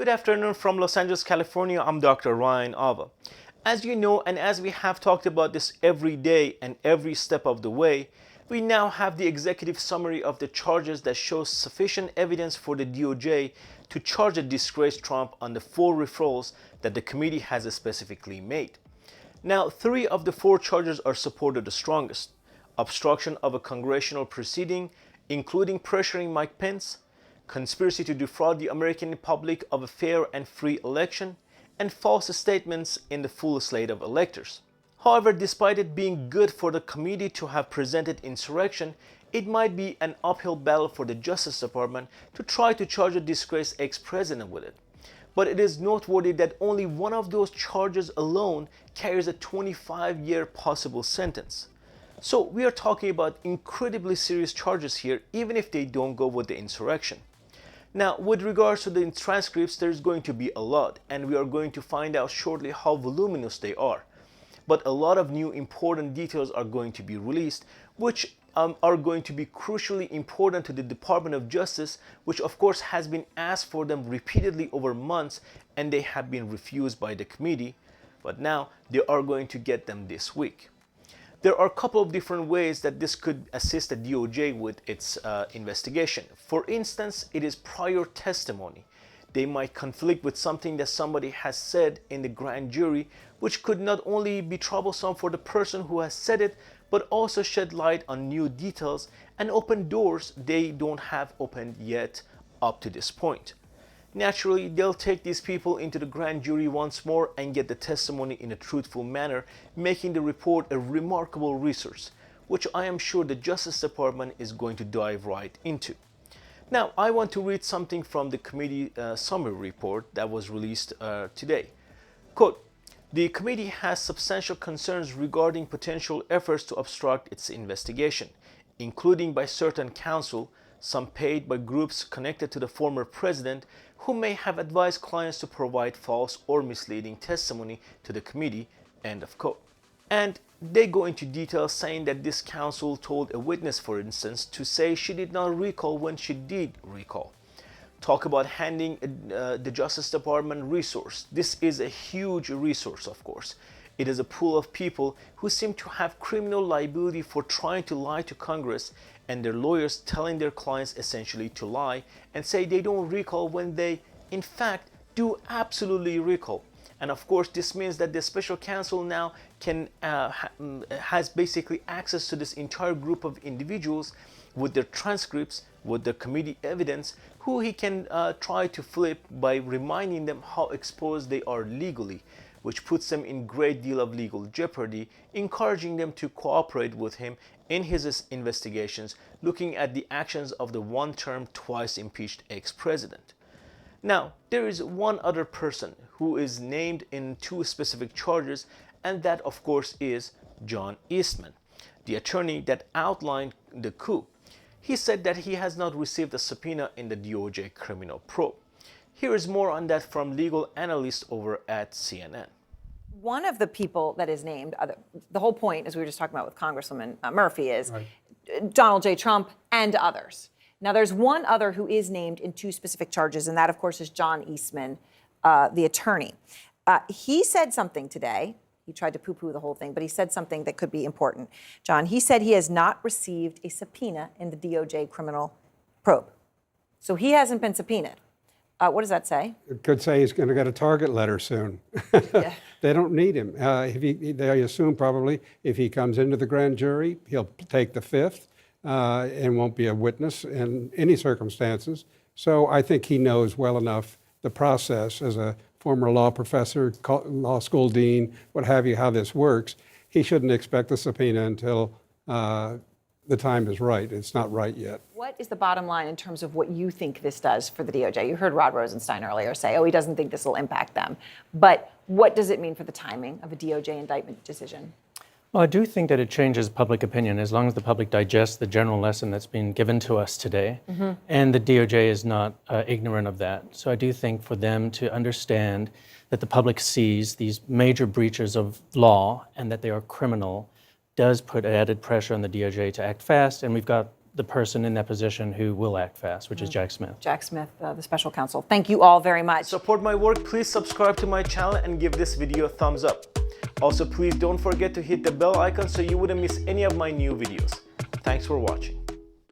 Good afternoon from Los Angeles, California. I'm Dr. Ryan Ava. As you know, and as we have talked about this every day and every step of the way, we now have the executive summary of the charges that shows sufficient evidence for the DOJ to charge a disgraced Trump on the 4 referrals that the committee has specifically made. Now, 3 of the 4 charges are supported the strongest: obstruction of a congressional proceeding, including pressuring Mike Pence, conspiracy to defraud the American public of a fair and free election, and false statements in the full slate of electors. However, despite it being good for the committee to have presented insurrection, it might be an uphill battle for the Justice Department to try to charge a disgraced ex-president with it. But it is noteworthy that only one of those charges alone carries a 25-year possible sentence. So we are talking about incredibly serious charges here, even if they don't go with the insurrection. Now, with regards to the transcripts, there's going to be a lot, and we are going to find out shortly how voluminous they are. But a lot of new important details are going to be released, which are going to be crucially important to the Department of Justice, which of course has been asked for them repeatedly over months, and they have been refused by the committee. But now they are going to get them this week. There are a couple of different ways that this could assist the DOJ with its investigation. For instance, it is prior testimony. They might conflict with something that somebody has said in the grand jury, which could not only be troublesome for the person who has said it, but also shed light on new details and open doors they don't have opened yet up to this point. Naturally, they'll take these people into the grand jury once more and get the testimony in a truthful manner, making the report a remarkable resource, which I am sure the Justice Department is going to dive right into. Now, I want to read something from the committee summary report that was released today. Quote, "The committee has substantial concerns regarding potential efforts to obstruct its investigation, including by certain counsel, some paid by groups connected to the former president, who may have advised clients to provide false or misleading testimony to the committee," end of quote. And they go into detail saying that this counsel told a witness, for instance, to say she did not recall when she did recall. Talk about handing the Justice Department resource. This is a huge resource, of course. It is a pool of people who seem to have criminal liability for trying to lie to Congress, and their lawyers telling their clients essentially to lie and say they don't recall when they, in fact, do absolutely recall. And of course, this means that the special counsel now has basically access to this entire group of individuals with their transcripts, with the committee evidence, who he can try to flip by reminding them how exposed they are legally, which puts them in great deal of legal jeopardy, encouraging them to cooperate with him in his investigations, looking at the actions of the one-term, twice impeached ex-president. Now, there is one other person who is named in 2 specific charges, and that of course is John Eastman, the attorney that outlined the coup. He said that he has not received a subpoena in the DOJ criminal probe. Here is more on that from legal analyst over at CNN. One of the people that is named, the whole point, as we were just talking about with Congresswoman Murphy, is right. Donald J. Trump and others. Now, there's one other who is named in 2 specific charges, and that, of course, is John Eastman, the attorney. He said something today. He tried to poo-poo the whole thing, but he said something that could be important. John, he said he has not received a subpoena in the DOJ criminal probe. So he hasn't been subpoenaed. What does that say? It could say he's going to get a target letter soon. Yeah. They don't need him. They assume probably if he comes into the grand jury, he'll take the 5th and won't be a witness in any circumstances. So I think he knows well enough the process as a former law professor, law school dean, what have you, how this works. He shouldn't expect a subpoena until the time is right. It's not right yet. What is the bottom line in terms of what you think this does for the DOJ? You heard Rod Rosenstein earlier say, he doesn't think this will impact them. But what does it mean for the timing of a DOJ indictment decision? Well, I do think that it changes public opinion as long as the public digests the general lesson that's been given to us today. Mm-hmm. And the DOJ is not ignorant of that. So I do think for them to understand that the public sees these major breaches of law and that they are criminal does put added pressure on the DOJ to act fast. And we've got the person in that position who will act fast, which is Jack Smith. Jack Smith, the special counsel. Thank you all very much. Support my work, please subscribe to my channel and give this video a thumbs up. Also, please don't forget to hit the bell icon so you wouldn't miss any of my new videos. Thanks for watching.